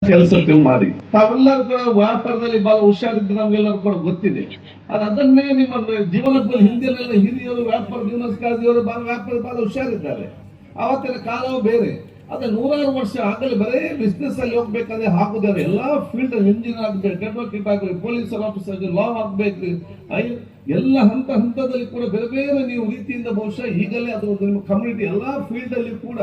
ಕೆಲಸ ಮಾಡಿ ತಾವೆಲ್ಲರೂ ಕೂಡ ವ್ಯಾಪಾರದಲ್ಲಿ ಬಹಳ ಹುಷಾರಿದ್ದು ನಮ್ಗೆಲ್ಲರೂ ಕೂಡ ಗೊತ್ತಿದೆ. ಅದನ್ನೇ ನಿಮ್ಮ ಜೀವನದಲ್ಲಿ ಹಿಂದಿನೆಲ್ಲ ಹಿರಿಯರು ವ್ಯಾಪಾರ ಜೀವನಸ್ಕಾರದಿಯವರು ಬಹಳ ಹುಷಾರಿದ್ದಾರೆ. ಆವತ್ತಿನ ಕಾಲವು ಬೇರೆ. ಅದೇ 100 ವರ್ಷ ಆಗಲೇ ಬರೇ ಬಿಸ್ನೆಸ್ ಅಲ್ಲಿ ಹೋಗ್ಬೇಕಂದ್ರೆ ಹಾಕುದಾರೆ ಎಲ್ಲಾ ಫೀಲ್ಡ್ ಇಂಜಿನಿಯರ್ ಆಗ್ಬೇಕು, ಅಡ್ವೊಕೇಟ್ ಆಗ್ಬೇಕು, ಪೊಲೀಸ್ ಆಫೀಸರ್, ಲಾ ಆಗ್ಬೇಕು, ಎಲ್ಲ ಹಂತದಲ್ಲಿ ಕೂಡ ಬೇರೆ ಬೇರೆ ನೀವು ರೀತಿಯಿಂದ ಬಹುಶಃ ಈಗಲೇ ಅದು ನಿಮ್ಮ ಕಮ್ಯುನಿಟಿ ಎಲ್ಲಾ ಫೀಲ್ಡ್ ಅಲ್ಲಿ ಕೂಡ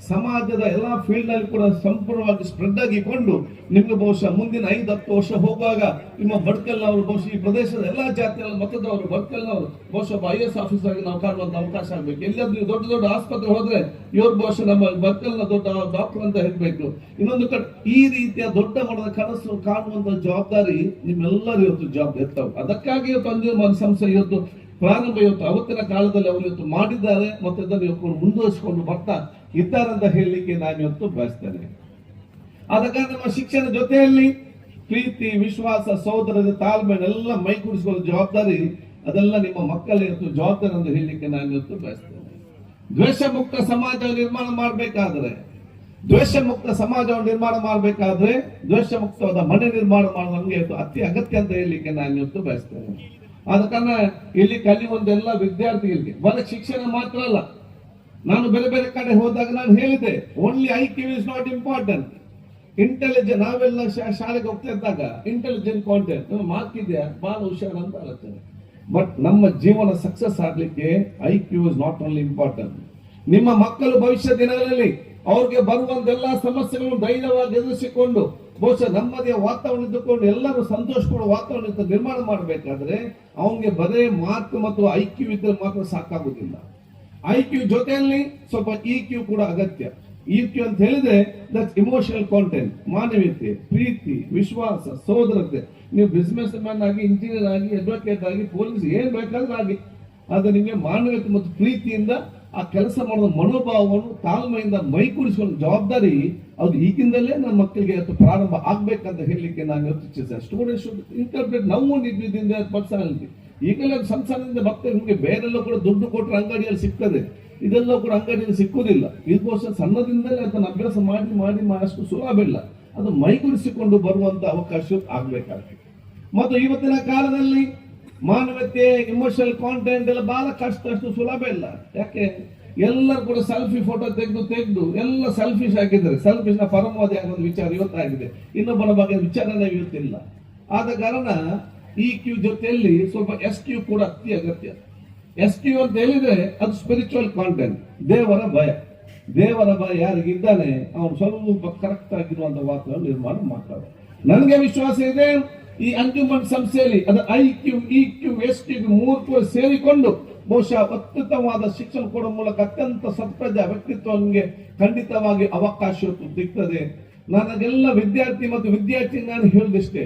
ಸಮಾಜದ ಎಲ್ಲಾ ಫೀಲ್ಡ್ ನಲ್ಲಿ ಕೂಡ ಸಂಪೂರ್ಣವಾಗಿ ಸ್ಪ್ರೆಡ್ ಆಗಿಕೊಂಡು ನಿಮ್ಗೆ ಬಹುಶಃ ಮುಂದಿನ 5-10 ವರ್ಷ ಹೋಗುವಾಗ ನಿಮ್ಮ ಬಡ್ಕಲ್ನವರು ಬಹುಶಃ ಈ ಪ್ರದೇಶದ ಎಲ್ಲಾ ಜಾತಿಯ ಮತದವರು ಬಡ್ಕಲ್ನವರು ಬಹುಶಃ IAS ಆಫೀಸರ್ ಆಗಿ ನಾವು ಕಾಣುವಂತ ಅವಕಾಶ ಆಗ್ಬೇಕು. ಎಲ್ಲಾದ್ರೂ ನೀವು ದೊಡ್ಡ ದೊಡ್ಡ ಆಸ್ಪತ್ರೆ ಹೋದ್ರೆ ಇವ್ರು ಬಹುಶಃ ನಮ್ಮ ಬಡ್ಕಲ್ನ ದೊಡ್ಡ ಡಾಕ್ಟರ್ ಅಂತ ಹೇಳ್ಬೇಕು. ಇನ್ನೊಂದು ಕಡೆ ಈ ರೀತಿಯ ದೊಡ್ಡ ಮಟ್ಟದ ಕನಸು ಕಾಣುವಂತ ಜವಾಬ್ದಾರಿ ನಿಮ್ಮೆಲ್ಲರೂ ಇವತ್ತು ಜವಾಬ್ದಾರಿ ಇರ್ತಾವೆ. ಅದಕ್ಕಾಗಿ ಇವತ್ತು ಅಂಜುಮನ್ ಸಂಸ್ಥೆ ಇವತ್ತು ಪ್ರಾರಂಭ ಇವತ್ತು ಅವತ್ತಿನ ಕಾಲದಲ್ಲಿ ಅವರು ಇವತ್ತು ಮಾಡಿದ್ದಾರೆ ಮತ್ತು ಇದನ್ನು ಇವತ್ತು ಮುಂದುವರಿಸಿಕೊಂಡು ಬರ್ತಾ ಇದ್ದಾರೆ ಅಂತ ಹೇಳಲಿಕ್ಕೆ ನಾನು ಇವತ್ತು ಬಯಸ್ತೇನೆ. ಆದ ಕಾರಣ ನಮ್ಮ ಶಿಕ್ಷಣ ಜೊತೆಯಲ್ಲಿ ಪ್ರೀತಿ, ವಿಶ್ವಾಸ, ಸಹೋದರದ ತಾಳ್ಮೆನೆಲ್ಲ ಮೈಗೂಡಿಸಿಕೊಳ್ಳೋ ಜವಾಬ್ದಾರಿ ಅದೆಲ್ಲ ನಿಮ್ಮ ಮಕ್ಕಳ ಇವತ್ತು ಜವಾಬ್ದಾರಿ ಅಂತ ಹೇಳಲಿಕ್ಕೆ ನಾನು ಇವತ್ತು ಬಯಸ್ತೇನೆ. ದ್ವೇಷ ಮುಕ್ತ ಸಮಾಜ ನಿರ್ಮಾಣ ಮಾಡಬೇಕಾದ್ರೆ ದ್ವೇಷ ಮುಕ್ತವಾದ ಮನೆ ನಿರ್ಮಾಣ ಮಾಡೋದು ನಮಗೆ ಇವತ್ತು ಅತಿ ಅಗತ್ಯ ಅಂತ ಹೇಳಲಿಕ್ಕೆ ನಾನು ಇವತ್ತು ಬಯಸ್ತೇನೆ. ಆದ ಕಾರಣ ಇಲ್ಲಿ ಕಲಿಯುವಂತೆಲ್ಲ ವಿದ್ಯಾರ್ಥಿಗಳಿಗೆ ಬರೀ ಶಿಕ್ಷಣ ಮಾತ್ರ ಅಲ್ಲ, ನಾನು ಬೇರೆ ಬೇರೆ ಕಡೆ ಹೋದಾಗ ನಾನು ಹೇಳಿದೆ only IQ is not important. Intelligent ನಾವೆಲ್ಲ ಶಾಲೆಗೆ ಹೋಗ್ತಾ ಇದ್ದಾಗ ಇಂಟೆಲಿಜೆಂಟ್ ಕಾಂಟೆಂಟ್ ಮಾರ್ಕ್ ಇದೆಯಾ ಬಹಳ ಹುಷಾರ ಅಂತ ಆಲೋಚನೆ. ಬಟ್ ನಮ್ಮ ಜೀವನ ಸಕ್ಸಸ್ ಆಗ್ಲಿಕ್ಕೆ IQ is not only important. ನಿಮ್ಮ ಮಕ್ಕಳು ಭವಿಷ್ಯ ದಿನಗಳಲ್ಲಿ ಅವ್ರಿಗೆ ಬರುವಂತೆಲ್ಲ ಸಮಸ್ಯೆಗಳನ್ನು ಧೈರ್ಯವಾಗಿ ಎದುರಿಸಿಕೊಂಡು ಬಹುಶಃ ನಮ್ಮದೇ ವಾತಾವರಣ ಇದ್ದುಕೊಂಡು ಎಲ್ಲರೂ ಸಂತೋಷ ಕೊಡುವ ವಾತಾವರಣ ನಿರ್ಮಾಣ ಮಾಡಬೇಕಾದ್ರೆ ಅವನಿಗೆ ಬರೇ ಮಾರ್ಕ್ ಮತ್ತು IQ ಇದ್ದರೆ ಮಾತ್ರ ಸಾಕಾಗುವುದಿಲ್ಲ. IQ ಜೊತೆಯಲ್ಲಿ ಸ್ವಲ್ಪ EQ ಕೂಡ ಅಗತ್ಯ. EQ ಅಂತ ಹೇಳಿದ್ರೆ ದಟ್ ಇಮೋಷನಲ್ ಕಾಂಟೆಂಟ್, ಮಾನವೀಯತೆ, ಪ್ರೀತಿ, ವಿಶ್ವಾಸ, ಸಹೋದರತೆ. ನೀವು ಬಿಸ್ನೆಸ್ ಮ್ಯಾನ್ ಆಗಿ, ಇಂಜಿನಿಯರ್ ಆಗಿ, ಅಡ್ವೊಕೇಟ್ ಆಗಿ, ಪೊಲೀಸ್ ಏನ್ ಬೇಕಾದ್ರೂ ಆಗಿ, ಆದ್ರೆ ನಿಮಗೆ ಮಾನವೀಯತೆ ಮತ್ತು ಪ್ರೀತಿಯಿಂದ ಆ ಕೆಲಸ ಮಾಡುವ ಮನೋಭಾವವನ್ನು ತಾಳ್ಮೆಯಿಂದ ಮೈಗೂಡಿಸುವ ಜವಾಬ್ದಾರಿ ಅದು ಈಗಿಂದಲೇ ನನ್ನ ಮಕ್ಕಳಿಗೆ ಪ್ರಾರಂಭ ಆಗ್ಬೇಕಂತ ಹೇಳಲಿಕ್ಕೆ ನಾನು ಯೋಚಿಸಿದೆ. ಸ್ಟೂಡೆಂಟ್ಸ್ ಇಂಟರ್ಪ್ರೇಟ್ ನಾವು ನಿದ್ದಿಂದ ಪರ್ಸನಾಲಿಟಿ ಈಗಲೇ ಸಣ್ಣ ಮಕ್ಕಳು ನಿಮಗೆ ಬೇರೆಲ್ಲ ಕೂಡ ದುಡ್ಡು ಕೊಟ್ಟರೆ ಅಂಗಡಿಯಲ್ಲಿ ಸಿಗ್ತದೆ, ಇದೆಲ್ಲ ಕೂಡ ಅಂಗಡಿಯಲ್ಲಿ ಸಿಕ್ಕುವುದಿಲ್ಲ. ಇದಕ್ಕೋಸ್ಕರ ಸಣ್ಣದಿಂದಲೇ ಅದನ್ನು ಅಭ್ಯಾಸ ಮಾಡಿ ಅಷ್ಟು ಸುಲಭ ಇಲ್ಲ, ಅದು ಮೈಗೂಡಿಸಿಕೊಂಡು ಬರುವಂತ ಅವಕಾಶ ಆಗ್ಬೇಕಾಗ್ತದೆ. ಮತ್ತು ಇವತ್ತಿನ ಕಾಲದಲ್ಲಿ ಮಾನವೀಯತೆ, ಇಮೋಷನಲ್ ಕಾಂಟೆಂಟ್ ಎಲ್ಲ ಬಹಳ ಕಷ್ಟ, ಅಷ್ಟು ಸುಲಭ ಇಲ್ಲ. ಯಾಕೆ ಎಲ್ಲರೂ ಕೂಡ ಸೆಲ್ಫಿ ಫೋಟೋ ತೆಗೆದು ಎಲ್ಲ ಸೆಲ್ಫಿಶ್ ಆಗಿದ್ದಾರೆ. ಸೆಲ್ಫಿಶ್ ನ ಪರಮವಾದಿ ಆಗುವ ವಿಚಾರ ಇವತ್ತಾಗಿದೆ, ಇನ್ನೊಬ್ಬರ ಬಗ್ಗೆ ವಿಚಾರನೇ ಇವತ್ತಿಲ್ಲ. ಆದ ಕಾರಣ EQ ಜೊತೆಯಲ್ಲಿ ಸ್ವಲ್ಪ SQ ಕೂಡ ಅತಿ ಅಗತ್ಯ. SQ ಅಂತ ಹೇಳಿದ್ರೆ ಅದು ಸ್ಪಿರಿಚುವಲ್ ಕಾಂಟೆಂಟ್, ದೇವರ ಭಯ ಯಾರಿಗಿದ್ದಾನೆ ಅವನು ಸ್ವಲ್ಪ ಕರೆಕ್ಟ್ ಆಗಿರುವಂತ ವಾತಾವರಣ ನಿರ್ಮಾಣ ಮಾಡ್ತಾರೆ. ನನಗೆ ವಿಶ್ವಾಸ ಇದೆ ಈ ಅಂಜುಮನ್ ಸಂಸ್ಥೆಯಲ್ಲಿ ಅದು IQ, EQ, SQ 3 ಕೂಡ ಸೇರಿಕೊಂಡು ಬಹುಶಃ ಅತ್ಯುತ್ತಮವಾದ ಶಿಕ್ಷಣ ಕೊಡುವ ಮೂಲಕ ಅತ್ಯಂತ ಸತ್ಪ್ರಜ ವ್ಯಕ್ತಿತ್ವಕ್ಕೆ ಖಂಡಿತವಾಗಿ ಅವಕಾಶ ಸಿಗ್ತದೆ. ನನಗೆಲ್ಲ ವಿದ್ಯಾರ್ಥಿ ಮತ್ತು ವಿದ್ಯಾರ್ಥಿ ನಾನು ಹೇಳಿದಷ್ಟೇ,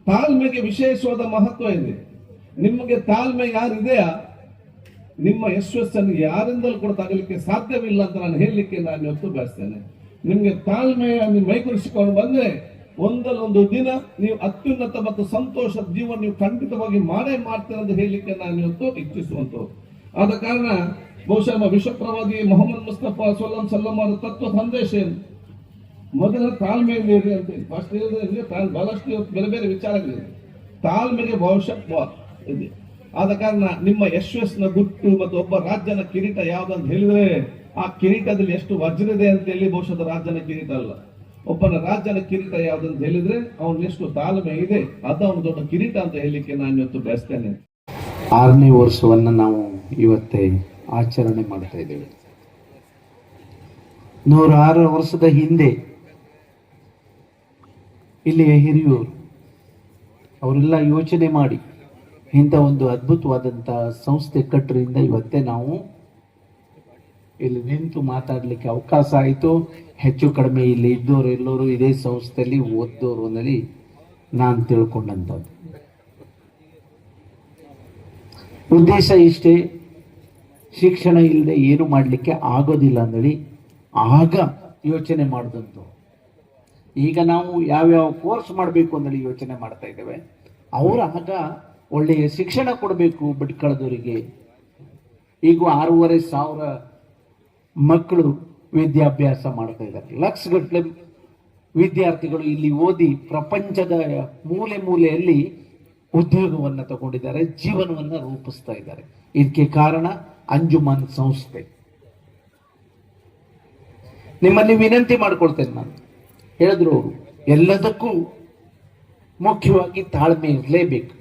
ತಾಳ್ಮೆಗೆ ವಿಶೇಷವಾದ ಮಹತ್ವ ಇದೆ. ನಿಮಗೆ ತಾಳ್ಮೆ ಯಾರಿದೆಯಾ ನಿಮ್ಮ ಯಶಸ್ಸನ್ನು ಯಾರಿಂದಲೂ ಕೂಡ ತಗಲಿಕ್ಕೆ ಸಾಧ್ಯವಿಲ್ಲ ಅಂತ ನಾನು ಹೇಳಲಿಕ್ಕೆ ನಾನು ಇವತ್ತು ಬಯಸ್ತೇನೆ. ನಿಮಗೆ ತಾಳ್ಮೆಯನ್ನು ಮೈಗೂಡಿಸಿಕೊಂಡು ಬಂದ್ರೆ ಒಂದಲ್ಲೊಂದು ದಿನ ನೀವು ಅತ್ಯುನ್ನತ ಮತ್ತು ಸಂತೋಷದ ಜೀವನ ನೀವು ಖಂಡಿತವಾಗಿ ಮಾಡ್ತೇನೆ ಅಂತ ಹೇಳಲಿಕ್ಕೆ ನಾನು ಇವತ್ತು ಇಚ್ಛಿಸುವಂತದ್ದು. ಆದ ಕಾರಣ ಬಹುಶಃ ವಿಶ್ವಪ್ರವಾದಿ ಮೊಹಮ್ಮದ್ ಮುಸ್ತಫಾ ಸಲ್ಲಂ ಅವರ ತತ್ವ ಸಂದೇಶ ಮೊದಲ ತಾಳ್ಮೆಯಲ್ಲಿ ಇರಿ ಅಂತ ಹೇಳಿ ಫಸ್ಟ್ ಬಹಳಷ್ಟು ಬೇರೆ ಬೇರೆ ವಿಚಾರಗಳಿದೆ. ತಾಳ್ಮೆಗೆ ಭವಿಷ್ಯ ಇದೆ. ಆದ ಕಾರಣ ನಿಮ್ಮ ಯಶಸ್ಸಿನ ಗುಟ್ಟು ಮತ್ತು ಒಬ್ಬ ರಾಜ್ಯನ ಕಿರೀಟ ಯಾವ್ದಂತ ಹೇಳಿದ್ರೆ ಆ ಕಿರೀಟದಲ್ಲಿ ಎಷ್ಟು ವಜ್ರ ಇದೆ ಅಂತ ಹೇಳಿ ಬಹುಶಃ ರಾಜ್ಯನ ಕಿರೀಟ ಅಲ್ಲ. ಒಬ್ಬನ ರಾಜ್ಯನ ಕಿರೀಟ ಯಾವ್ದಂತ ಹೇಳಿದ್ರೆ ಅವನು ಎಷ್ಟು ತಾಳ್ಮೆ ಇದೆ ಅದು ಅವನು ದೊಡ್ಡ ಕಿರೀಟ ಅಂತ ಹೇಳಲಿಕ್ಕೆ ನಾನು ಇವತ್ತು ಬಯಸ್ತೇನೆ. 6ನೇ ವರ್ಷವನ್ನ ನಾವು ಇವತ್ತೇ ಆಚರಣೆ ಮಾಡ್ತಾ ಇದ್ದೇವೆ. 106 ವರ್ಷದ ಹಿಂದೆ ಇಲ್ಲಿಯ ಹಿರಿಯೂರು ಅವರೆಲ್ಲ ಯೋಚನೆ ಮಾಡಿ ಇಂಥ ಒಂದು ಅದ್ಭುತವಾದಂಥ ಸಂಸ್ಥೆ ಕಟ್ಟರಿಂದ ಇವತ್ತೇ ನಾವು ಇಲ್ಲಿ ನಿಂತು ಮಾತಾಡಲಿಕ್ಕೆ ಅವಕಾಶ ಆಯಿತು. ಹೆಚ್ಚು ಕಡಿಮೆ ಇಲ್ಲಿ ಇದ್ದವರು ಎಲ್ಲರೂ ಇದೇ ಸಂಸ್ಥೆಯಲ್ಲಿ ಓದ್ದವರು ಅನ್ನಲಿ ನಾನು ತಿಳ್ಕೊಂಡಂಥದ್ದು. ಉದ್ದೇಶ ಇಷ್ಟೇ, ಶಿಕ್ಷಣ ಇಲ್ಲದೆ ಏನು ಮಾಡಲಿಕ್ಕೆ ಆಗೋದಿಲ್ಲ ಅಂದೇಳಿ ಆಗ ಯೋಚನೆ ಮಾಡಿದಂಥ. ಈಗ ನಾವು ಯಾವ್ಯಾವ ಕೋರ್ಸ್ ಮಾಡಬೇಕು ಅಂದೇಳಿ ಯೋಚನೆ ಮಾಡ್ತಾ ಇದ್ದೇವೆ. ಅವರು ಆಗ ಒಳ್ಳೆಯ ಶಿಕ್ಷಣ ಕೊಡಬೇಕು ಬಿಟ್ಕಳದವರಿಗೆ. ಈಗ 6,500 ಮಕ್ಕಳು ವಿದ್ಯಾಭ್ಯಾಸ ಮಾಡ್ತಾ ಇದ್ದಾರೆ. ಲಕ್ಷಗಟ್ಟಲೆ ವಿದ್ಯಾರ್ಥಿಗಳು ಇಲ್ಲಿ ಓದಿ ಪ್ರಪಂಚದ ಮೂಲೆ ಮೂಲೆಯಲ್ಲಿ ಉದ್ಯೋಗವನ್ನು ತಗೊಂಡಿದ್ದಾರೆ, ಜೀವನವನ್ನು ರೂಪಿಸ್ತಾ ಇದ್ದಾರೆ. ಇದಕ್ಕೆ ಕಾರಣ ಅಂಜುಮನ್ ಸಂಸ್ಥೆ. ನಿಮ್ಮಲ್ಲಿ ವಿನಂತಿ ಮಾಡ್ಕೊಳ್ತೇನೆ ನಾನು. ಹೇಳಿದ್ರು ಅವರು, ಎಲ್ಲದಕ್ಕೂ ಮುಖ್ಯವಾಗಿ ತಾಳ್ಮೆ ಇರಲೇಬೇಕು.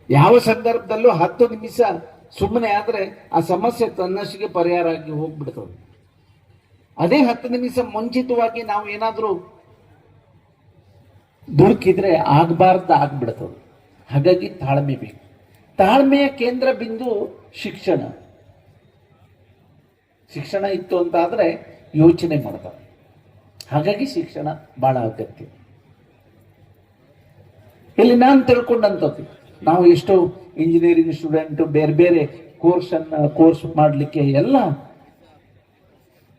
ಯಾವ ಸಂದರ್ಭದಲ್ಲೂ 10 ನಿಮಿಷ ಸುಮ್ಮನೆ ಆದ್ರೆ ಆ ಸಮಸ್ಯೆ ತನ್ನಷ್ಟಿಗೆ ಪರಿಹಾರ ಆಗಿ ಹೋಗ್ಬಿಡ್ತದೆ. ಅದೇ 10 ನಿಮಿಷ ಮುಂಚಿತವಾಗಿ ನಾವು ಏನಾದರೂ ದುಡುಕಿದ್ರೆ ಆಗ್ಬಿಡ್ತದೆ. ಹಾಗಾಗಿ ತಾಳ್ಮೆ ಬೇಕು. ತಾಳ್ಮೆಯ ಕೇಂದ್ರ ಬಿಂದು ಶಿಕ್ಷಣ. ಶಿಕ್ಷಣ ಇತ್ತು ಅಂತ ಆದ್ರೆ ಯೋಚನೆ ಮಾಡ್ತಾರೆ. ಹಾಗಾಗಿ ಶಿಕ್ಷಣ ಬಹಳ ಅಗತ್ಯ. ಇಲ್ಲಿ ನಾನು ತಿಳ್ಕೊಂಡಂಥದ್ದು, ನಾವು ಎಷ್ಟೋ ಇಂಜಿನಿಯರಿಂಗ್ ಸ್ಟೂಡೆಂಟ್ ಬೇರೆ ಬೇರೆ ಕೋರ್ಸ್ ಮಾಡಲಿಕ್ಕೆ ಎಲ್ಲ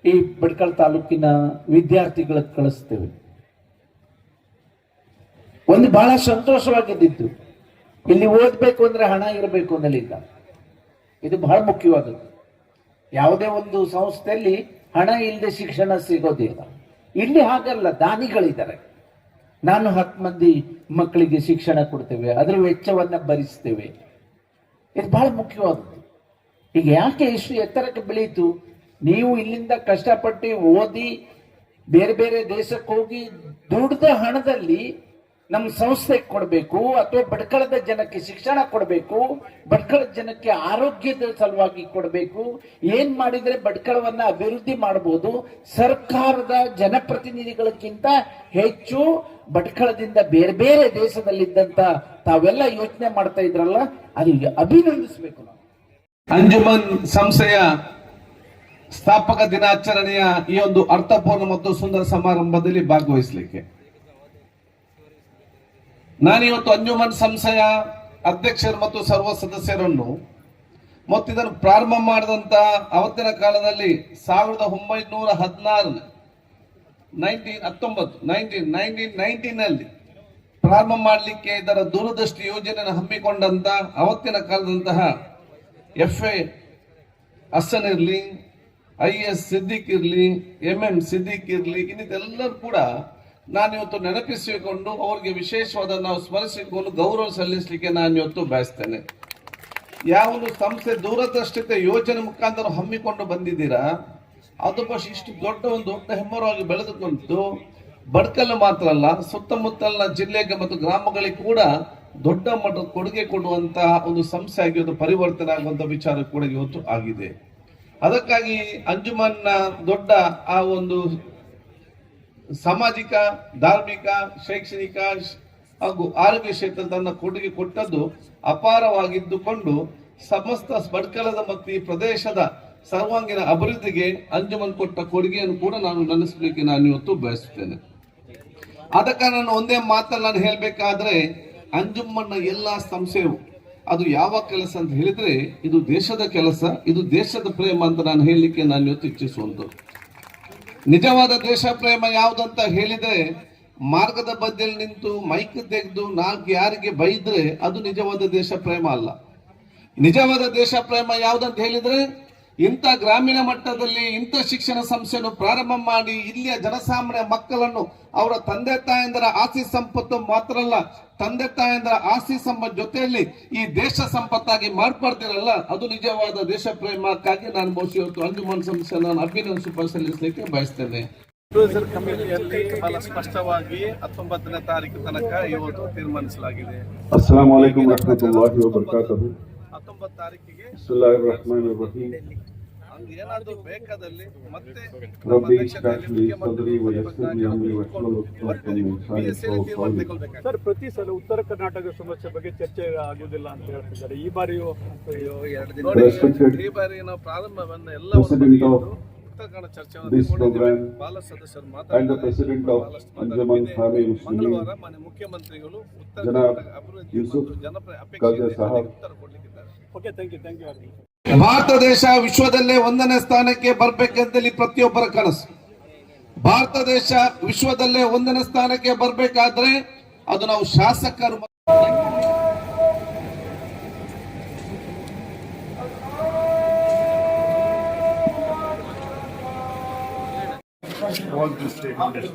ಈ ಭಟ್ಕಳ ತಾಲೂಕಿನ ವಿದ್ಯಾರ್ಥಿಗಳಿಗೆ ಕಳಿಸ್ತೇವೆ. ಒಂದು ಬಹಳ ಸಂತೋಷವಾಗಿದ್ದು, ಇಲ್ಲಿ ಓದಬೇಕು ಅಂದ್ರೆ ಹಣ ಇರಬೇಕು ಅನ್ನಲಿಲ್ಲ. ಇದು ಬಹಳ ಮುಖ್ಯವಾದದ್ದು. ಯಾವುದೇ ಒಂದು ಸಂಸ್ಥೆಯಲ್ಲಿ ಹಣ ಇಲ್ಲದೆ ಶಿಕ್ಷಣ ಸಿಗೋದಿಲ್ಲ. ಇಲ್ಲಿ ಹಾಗಲ್ಲ, ದಾನಿಗಳಿದ್ದಾರೆ. ನಾನು 10 ಮಂದಿ ಮಕ್ಕಳಿಗೆ ಶಿಕ್ಷಣ ಕೊಡ್ತೇವೆ, ಅದರ ವೆಚ್ಚವನ್ನ ಭರಿಸ್ತೇವೆ. ಇದು ಬಹಳ ಮುಖ್ಯವಾದದ್ದು. ಈಗ ಯಾಕೆ ಇಷ್ಟು ಎತ್ತರಕ್ಕೆ ಬೆಳೀತು? ನೀವು ಇಲ್ಲಿಂದ ಕಷ್ಟಪಟ್ಟು ಓದಿ ಬೇರೆ ಬೇರೆ ದೇಶಕ್ಕೆ ಹೋಗಿ ದುಡ್ದ ಹಣದಲ್ಲಿ ನಮ್ಮ ಸಂಸ್ಥೆಗೆ ಕೊಡಬೇಕು, ಅಥವಾ ಭಟ್ಕಳದ ಜನಕ್ಕೆ ಶಿಕ್ಷಣ ಕೊಡಬೇಕು, ಭಟ್ಕಳದ ಜನಕ್ಕೆ ಆರೋಗ್ಯದ ಸಲುವಾಗಿ ಕೊಡಬೇಕು. ಏನ್ ಮಾಡಿದ್ರೆ ಭಟ್ಕಳವನ್ನ ಅಭಿವೃದ್ಧಿ ಮಾಡಬಹುದು, ಸರ್ಕಾರದ ಜನಪ್ರತಿನಿಧಿಗಳಿಗಿಂತ ಹೆಚ್ಚು ಭಟ್ಕಳದಿಂದ ಬೇರೆ ಬೇರೆ ದೇಶದಲ್ಲಿದ್ದಂತ ತಾವೆಲ್ಲ ಯೋಚನೆ ಮಾಡ್ತಾ ಇದ್ರಲ್ಲ, ಅದು ಅಭಿನಂದಿಸಬೇಕು ನಾವು. ಅಂಜುಮನ್ ಸಂಸ್ಥೆಯ ಸ್ಥಾಪಕ ದಿನಾಚರಣೆಯ ಈ ಒಂದು ಅರ್ಥಪೂರ್ಣ ಮತ್ತು ಸುಂದರ ಸಮಾರಂಭದಲ್ಲಿ ಭಾಗವಹಿಸಲಿಕ್ಕೆ ನಾನಿವತ್ತು ಅಂಜುಮನ್ ಸಂಸ್ಥೆಯ ಅಧ್ಯಕ್ಷರು ಮತ್ತು ಸರ್ವ ಸದಸ್ಯರನ್ನು ಮತ್ತು ಇದನ್ನು ಪ್ರಾರಂಭ ಮಾಡಿದಂತ ಅವತ್ತಿನ ಕಾಲದಲ್ಲಿ 1919ನಲ್ಲಿ ಪ್ರಾರಂಭ ಮಾಡಲಿಕ್ಕೆ ಇದರ ದೂರದೃಷ್ಟಿ ಯೋಜನೆಯನ್ನು ಹಮ್ಮಿಕೊಂಡಂತ ಅವತ್ತಿನ ಕಾಲದಂತಹ FA ಹಸನ್ ಇರ್ಲಿ, IS ಸಿದ್ದಿಕ್ ಇರ್ಲಿ, MM ಸಿದ್ದಿಕ್ ಇರ್ಲಿ, ಇನ್ನಿದೆಲ್ಲರೂ ಕೂಡ ನಾನಿವತ್ತು ನೆನಪಿಸಿಕೊಂಡು ಅವರಿಗೆ ವಿಶೇಷವಾದ ನಾವು ಸ್ಮರಿಸಿಕೊಂಡು ಗೌರವ ಸಲ್ಲಿಸಲಿಕ್ಕೆ ನಾನು ಇವತ್ತು ಬಯಸ್ತೇನೆ. ಯಾವೊಂದು ಸಂಸ್ಥೆ ದೂರದೃಷ್ಟಿತೆ ಯೋಜನೆ ಮುಖಾಂತರ ಹಮ್ಮಿಕೊಂಡು ಬಂದಿದ್ದೀರಾ, ಅದು ಬಹುಶಃ ಇಷ್ಟು ದೊಡ್ಡ ಹೆಮ್ಮರವಾಗಿ ಬೆಳೆದುಕೊಂಡು ಭಟ್ಕಳ ಮಾತ್ರ ಅಲ್ಲ, ಸುತ್ತಮುತ್ತಲಿನ ಜಿಲ್ಲೆಗೆ ಮತ್ತು ಗ್ರಾಮಗಳಿಗೆ ಕೂಡ ದೊಡ್ಡ ಮಟ್ಟದ ಕೊಡುಗೆ ಕೊಡುವಂತಹ ಒಂದು ಸಂಸ್ಥೆ ಆಗಿ ಇವತ್ತು ಪರಿವರ್ತನೆ ಆಗುವಂತಹ ವಿಚಾರ ಕೂಡ ಇವತ್ತು ಆಗಿದೆ. ಅದಕ್ಕಾಗಿ ಅಂಜುಮನ್ನ ದೊಡ್ಡ ಆ ಒಂದು ಸಾಮಾಜಿಕ, ಧಾರ್ಮಿಕ, ಶೈಕ್ಷಣಿಕ ಹಾಗೂ ಆರೋಗ್ಯ ಕ್ಷೇತ್ರ ತನ್ನ ಕೊಡುಗೆ ಕೊಟ್ಟದ್ದು ಅಪಾರವಾಗಿದ್ದುಕೊಂಡು ಸಮಸ್ತ ಭಟ್ಕಳದ ಮತ್ತು ಈ ಪ್ರದೇಶದ ಸರ್ವಾಂಗೀಣ ಅಭಿವೃದ್ಧಿಗೆ ಅಂಜುಮನ್ ಕೊಟ್ಟ ಕೊಡುಗೆಯನ್ನು ಕೂಡ ನಾನು ನೆನೆಸಲಿಕ್ಕೆ ನಾನು ಇವತ್ತು ಬಯಸುತ್ತೇನೆ. ಅದಕ್ಕೆ ನಾನು ಒಂದೇ ಮಾತಲ್ಲಿ ನಾನು ಹೇಳಬೇಕಾದ್ರೆ, ಅಂಜುಮನ್ನ ಎಲ್ಲಾ ಸಂಸ್ಥೆಯು ಅದು ಯಾವ ಕೆಲಸ ಅಂತ ಹೇಳಿದ್ರೆ ಇದು ದೇಶದ ಕೆಲಸ, ಇದು ದೇಶದ ಪ್ರೇಮ ಅಂತ ನಾನು ಹೇಳಲಿಕ್ಕೆ ನಾನು ಇವತ್ತು ಇಚ್ಛಿಸುವಂಥದ್ದು. ನಿಜವಾದ ದೇಶ ಪ್ರೇಮ ಯಾವುದಂತ ಹೇಳಿದ್ರೆ, ಮಾರ್ಗದ ಬದಿಯಲ್ಲಿ ನಿಂತು ಮೈಕ್ ತೆಗೆದು 4 ಯಾರಿಗೆ ಬೈದ್ರೆ ಅದು ನಿಜವಾದ ದೇಶ ಪ್ರೇಮ ಅಲ್ಲ. ನಿಜವಾದ ದೇಶ ಪ್ರೇಮ ಯಾವುದಂತ ಹೇಳಿದ್ರೆ, ಇಂಥ ಗ್ರಾಮೀಣ ಮಟ್ಟದಲ್ಲಿ ಇಂಥ ಶಿಕ್ಷಣ ಸಂಸ್ಥೆಯನ್ನು ಪ್ರಾರಂಭ ಮಾಡಿ ಇಲ್ಲಿಯ ಜನಸಾಮಾನ್ಯ ಮಕ್ಕಳನ್ನು ಅವರ ತಂದೆ ತಾಯಂದರ ಆಸ್ತಿ ಸಂಪತ್ತು ಮಾತ್ರ ಅಲ್ಲ, ತಂದೆ ತಾಯಂದರ ಆಸ್ತಿ ಸಂಪತ್ತು ಜೊತೆಯಲ್ಲಿ ಈ ದೇಶ ಸಂಪತ್ತಾಗಿ ಮಾಡ್ಕೊಡ್ತಿರಲ್ಲ, ಅದು ನಿಜವಾದ ದೇಶ ಪ್ರೇಮಕ್ಕಾಗಿ ನಾನು ಬಹುಶಃ ಇವತ್ತು ಅಂಜುಮನ್ ಸಂಸ್ಥೆ ನಾನು ಅಭಿನಂದನೆ ಸಲ್ಲಿಸಲಿಕ್ಕೆ ಬಯಸ್ತೇನೆ. ಪ್ರೊಡ್ಯೂಸರ್ ಕಮಿಟಿಯಲ್ಲಿ ಬಹಳ ಸ್ಪಷ್ಟವಾಗಿ 19ನೇ ತಾರೀಕು ತನಕ ಇವತ್ತು ತೀರ್ಮಾನಿಸಲಾಗಿದೆ. अस्सलाम वालेकुम रहमतुल्लाहि व बरकातहू. 19 ತಾರೀಕಿಗೆ बिस्मिल्लाहिर रहमानिर रहीम. ಏನಾದರೂ ಬೇಕಾದಲ್ಲಿ ಮತ್ತೆ रब्बी इश्रह ली सदरी व यस्सिर ली अमरी वहलुल उक़दतम मिन लिसानी यफ़क़हू क़ौली. ಸರ್, ಪ್ರತಿ ಸಲ ಉತ್ತರ ಕರ್ನಾಟಕ ಸಮಸ್ಯೆ ಬಗ್ಗೆ ಚರ್ಚೆ ಆಗುವುದಿಲ್ಲ ಅಂತ ಹೇಳ್ತಿದ್ದಾರೆ. ಈ ಬಾರಿಯೂ ನೋಡಿ, ಈ ಬಾರಿ ನಾವು ಪ್ರಾರಂಭವನ್ನ ಎಲ್ಲ this program and the president of Anjuman Khami Muslimin ಮುಖ್ಯಮಂತ್ರಿಗಳು Janab Yusuf Qazi Sahab. Okay, thank you. ಭಾರತ ದೇಶ ವಿಶ್ವದಲ್ಲೇ 1ನೇ ಸ್ಥಾನಕ್ಕೆ ಬರ್ಬೇಕಂತೇಳಿ ಪ್ರತಿಯೊಬ್ಬರ ಕನಸು. ಭಾರತ ದೇಶ ವಿಶ್ವದಲ್ಲೇ 1ನೇ ಸ್ಥಾನಕ್ಕೆ ಬರ್ಬೇಕಾದ್ರೆ ಅದು ನಾವು ಶಾಸಕರು all the stakeholders.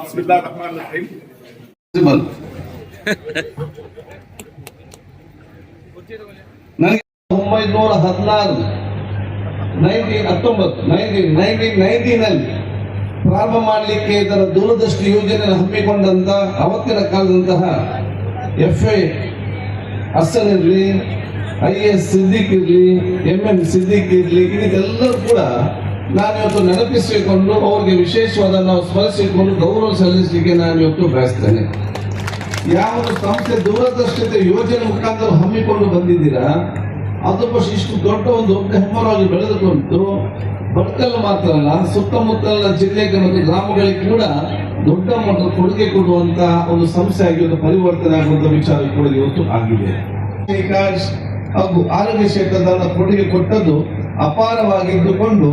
Bismillahirrahmanirrahim. ನನಗೆ 1919 ಪ್ರಾರಂಭ ಮಾಡಲಿಕ್ಕೆ ಇದರ ದೂರದೃಷ್ಟಿ ಯೋಜನೆಯನ್ನು ಹಮ್ಮಿಕೊಂಡಂತ ಅವತ್ತಿನ ಕಾಲದಂತಹ FA ಅಸ್ಸರ್ ಇರಲಿ, IAS ಸಿದ್ದಿಕ್ ಇರಲಿ, MM ಸಿದ್ದಿಕ್ ಇರಲಿ, ಇದೆಲ್ಲರೂ ಕೂಡ ನಾನು ಇವತ್ತು ನೆನಪಿಸಿಕೊಂಡು ಅವರಿಗೆ ವಿಶೇಷವಾದ ನಾವು ಸ್ಮರಿಸಿಕೊಂಡು ಗೌರವ ಸಲ್ಲಿಸಲಿಕ್ಕೆ ನಾನು ಇವತ್ತು ಬಯಸ್ತೇನೆ. ಯಾವುದು ಸಂಸ್ಥೆ ದೂರದೃಷ್ಟಿತೆ ಯೋಜನೆ ಮುಖಾಂತರ ಹಮ್ಮಿಕೊಂಡು ಬಂದಿದ್ದೀರಾ, ಅದು ಇಷ್ಟು ದೊಡ್ಡ ಒಂದು ಹೆಮ್ಮರವಾಗಿ ಬೆಳೆದುಕೊಂಡು ಬಡ್ಕಲ್ ಮಾತ್ರ ಅಲ್ಲ, ಸುತ್ತಮುತ್ತಲಿನ ಜಿಲ್ಲೆಗೆ ಮತ್ತು ಗ್ರಾಮಗಳಿಗೆ ಕೂಡ ದೊಡ್ಡ ಮಟ್ಟದ ಕೊಡುಗೆ ಕೊಡುವಂತ ಒಂದು ಸಂಸ್ಥೆ ಆಗಿ ಪರಿವರ್ತನೆ ಆಗುವಂತ ವಿಚಾರ ಕೂಡ ಇವತ್ತು ಆಗಿದೆ. ಹಾಗೂ ಆರೋಗ್ಯ ಕ್ಷೇತ್ರದ ಕೊಡುಗೆ ಕೊಟ್ಟದ್ದು ಅಪಾರವಾಗಿದ್ದುಕೊಂಡು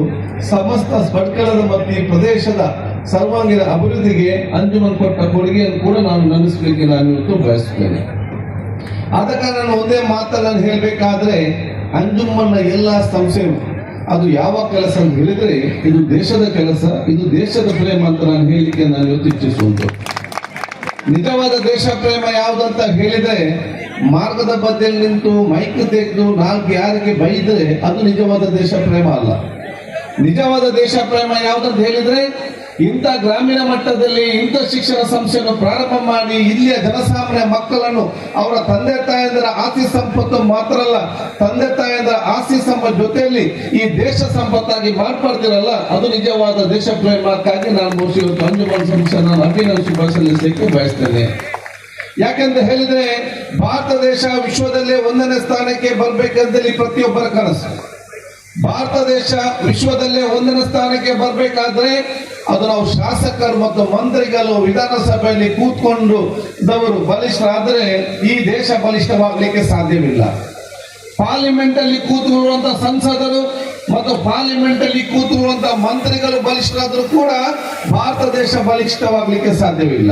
ಸಮಸ್ತ ಬಡ್ಕಲದ ಮತ್ತು ಈ ಪ್ರದೇಶದ ಸರ್ವಾಂಗೀಣ ಅಭಿವೃದ್ಧಿಗೆ ಅಂಜುಮನ್ ಕೊಟ್ಟ ಕೊಡುಗೆಯನ್ನು ಕೂಡ ನಾನು ನೆನೆಸಲಿಕ್ಕೆ ನಾನು ಇವತ್ತು ಬಯಸುತ್ತೇನೆ. ಆದ ಕಾರಣ ಒಂದೇ ಮಾತನ್ನು ಹೇಳಬೇಕಾದ್ರೆ, ಅಂಜುಮನ್ನ ಎಲ್ಲ ಸಂಸ್ಥೆಗಳು ಅದು ಯಾವ ಕೆಲಸ ಅಂತ ಹೇಳಿದ್ರೆ ಇದು ದೇಶದ ಕೆಲಸ, ಇದು ದೇಶದ ಪ್ರೇಮ ಅಂತ ನಾನು ಹೇಳಲಿಕ್ಕೆ ನಾನು ಇವತ್ತು ಇಚ್ಛಿಸುವುದು. ನಿಜವಾದ ದೇಶ ಪ್ರೇಮ ಯಾವುದಂತ ಹೇಳಿದ್ರೆ, ಮಾರ್ಗದ ಬದಿಯಲ್ಲಿ ನಿಂತು ಮೈಕ್ ತೆಗೆದು ನಾಲ್ಕು ಯಾರಿಗೆ ಬೈದ್ರೆ ಅದು ನಿಜವಾದ ದೇಶ ಪ್ರೇಮ ಅಲ್ಲ. ನಿಜವಾದ ದೇಶ ಪ್ರೇಮ ಯಾವುದಂತ ಹೇಳಿದ್ರೆ, ಇಂಥ ಗ್ರಾಮೀಣ ಮಟ್ಟದಲ್ಲಿ ಇಂಥ ಶಿಕ್ಷಣ ಸಂಸ್ಥೆಯನ್ನು ಪ್ರಾರಂಭ ಮಾಡಿ ಇಲ್ಲಿಯ ಜನಸಾಮಾನ್ಯ ಮಕ್ಕಳನ್ನು ಅವರ ತಂದೆ ತಾಯಂದಿರ ಆಸ್ತಿ ಸಂಪತ್ತು ಮಾತ್ರ ಅಲ್ಲ, ತಂದೆ ತಾಯಂದಿರ ಆಸ್ತಿ ಸಂಪತ್ತು ಜೊತೆಯಲ್ಲಿ ಈ ದೇಶ ಸಂಪತ್ತಾಗಿ ಮಾರ್ಪಡ್ತಿರಲ್ಲ, ಅದು ನಿಜವಾದ ದೇಶ ಪ್ರೇಮಕ್ಕಾಗಿ ನಾನು ಬಹುಶಃ ಇವತ್ತು ಅಂಜುಮನ್ ಸಂಸ್ಥೆಯನ್ನು ಅಭಿನಂದಿಸಿ ಸಲ್ಲಿಸಲಿಕ್ಕೆ ಬಯಸ್ತೇನೆ. ಯಾಕೆಂತ ಹೇಳಿದ್ರೆ, ಭಾರತ ದೇಶ ವಿಶ್ವದಲ್ಲೇ 1ನೇ ಸ್ಥಾನಕ್ಕೆ ಬರ್ಬೇಕಂತೇಳಿ ಪ್ರತಿಯೊಬ್ಬರ ಕನಸು. ಭಾರತ ದೇಶ ವಿಶ್ವದಲ್ಲೇ 1ನೇ ಸ್ಥಾನಕ್ಕೆ ಬರ್ಬೇಕಾದ್ರೆ ಅದು ನಾವು ಶಾಸಕರು ಮತ್ತು ಮಂತ್ರಿಗಳು ವಿಧಾನಸಭೆಯಲ್ಲಿ ಕೂತ್ಕೊಂಡು ಬಲಿಷ್ಠರಾದ್ರೆ ಈ ದೇಶ ಬಲಿಷ್ಠವಾಗಲಿಕ್ಕೆ ಸಾಧ್ಯವಿಲ್ಲ. ಪಾರ್ಲಿಮೆಂಟ್ ಅಲ್ಲಿ ಕೂತ್ಕೊಳ್ಳುವಂತಹ ಸಂಸದರು ಮತ್ತು ಪಾರ್ಲಿಮೆಂಟ್ ಅಲ್ಲಿ ಕೂತ್ಕೊಳ್ಳುವಂತಹ ಮಂತ್ರಿಗಳು ಬಲಿಷ್ಠರಾದರೂ ಕೂಡ ಭಾರತ ದೇಶ ಬಲಿಷ್ಠವಾಗಲಿಕ್ಕೆ ಸಾಧ್ಯವಿಲ್ಲ.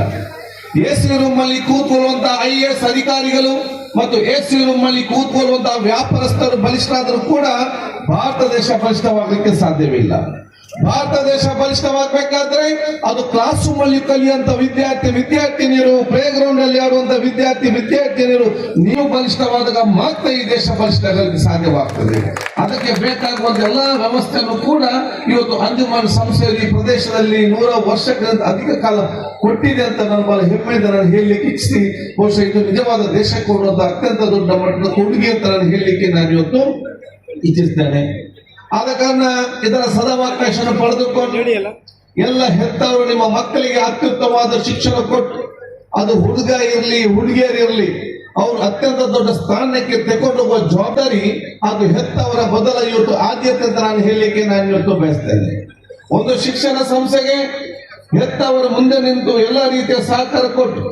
AC ರೂಮ್ ಅಲ್ಲಿ ಕೂತ್ಕೊಳ್ಳುವಂತಹ IAS ಅಧಿಕಾರಿಗಳು ಮತ್ತು AC ರೂಮ್ ಅಲ್ಲಿ ಕೂತ್ಕೊಳ್ಳುವಂತಹ ವ್ಯಾಪಾರಸ್ಥರು ಬಲಿಷ್ಠರಾದರೂ ಕೂಡ ಭಾರತ ದೇಶ ಬಲಿಷ್ಠವಾಗಲಿಕ್ಕೆ ಸಾಧ್ಯವಿಲ್ಲ. ಭಾರತ ದೇಶ ಬಲಿಷ್ಠವಾಗಬೇಕಾದ್ರೆ ಅದು ಕ್ಲಾಸ್ ರೂಮ್ ಅಲ್ಲಿ ಕಲಿಯುವಂತ ವಿದ್ಯಾರ್ಥಿನಿಯರು, ಪ್ಲೇ ಗ್ರೌಂಡ್ ಅಲ್ಲಿ ಆಡುವಂತ ವಿದ್ಯಾರ್ಥಿನಿಯರು ನೀವು ಬಲಿಷ್ಠವಾದಾಗ ಮಾತ್ರ ಈ ದೇಶ ಬಲಿಷ್ಠವಾಗಲಿಕ್ಕೆ ಸಾಧ್ಯವಾಗ್ತದೆ. ಅದಕ್ಕೆ ಬೇಕಾಗುವಂತ ಎಲ್ಲಾ ವ್ಯವಸ್ಥೆಯನ್ನು ಕೂಡ ಇವತ್ತು ಅಂಜುಮನ್ ಸಂಸ್ಥೆ ಈ ಪ್ರದೇಶದಲ್ಲಿ 100 ವರ್ಷಗಳಿಂದ ಅಧಿಕ ಕಾಲ ಕೊಟ್ಟಿದೆ ಅಂತ ನಾನು ಬಹಳ ಹೆಮ್ಮೆಯಿಂದ ನಾನು ಹೇಳಲಿಕ್ಕೆ ಇಚ್ಛಿಸಿ, ಬಹುಶಃ ಇದು ನಿಜವಾದ ದೇಶ ಕೊಡುವಂತ ಅತ್ಯಂತ ದೊಡ್ಡ ಮಟ್ಟದ ಕೊಡುಗೆ ಅಂತ ನಾನು ಹೇಳಲಿಕ್ಕೆ ನಾನು ಇವತ್ತು ಇಚ್ಛಿಸ್ತೇನೆ. ಆದ ಕಾರಣ ಇದರ ಸದಾವಕಾಶ ಪಡೆದುಕೊಂಡು ಎಲ್ಲ ಹೆತ್ತವರು ನಿಮ್ಮ ಮಕ್ಕಳಿಗೆ ಅತ್ಯುತ್ತಮವಾದ ಶಿಕ್ಷಣ ಕೊಟ್ಟು, ಅದು ಹುಡುಗ ಇರಲಿ ಹುಡುಗಿಯರಿರಲಿ, ಅವರು ಅತ್ಯಂತ ದೊಡ್ಡ ಸ್ಥಾನಕ್ಕೆ ತೆಗೆದುಕೊಂಡು ಹೋಗುವ ಜವಾಬ್ದಾರಿ ಅದು ಹೆತ್ತವರ ಮೊದಲ ಇವತ್ತು ಆದ್ಯತೆ ಅಂತ ನಾನು ಹೇಳಲಿಕ್ಕೆ ನಾನು ಇವತ್ತು ಬಯಸ್ತೇನೆ. ಒಂದು ಶಿಕ್ಷಣ ಸಂಸ್ಥೆಗೆ ಹೆತ್ತವರು ಮುಂದೆ ನಿಂತು ಎಲ್ಲ ರೀತಿಯ ಸಹಕಾರ ಕೊಟ್ಟು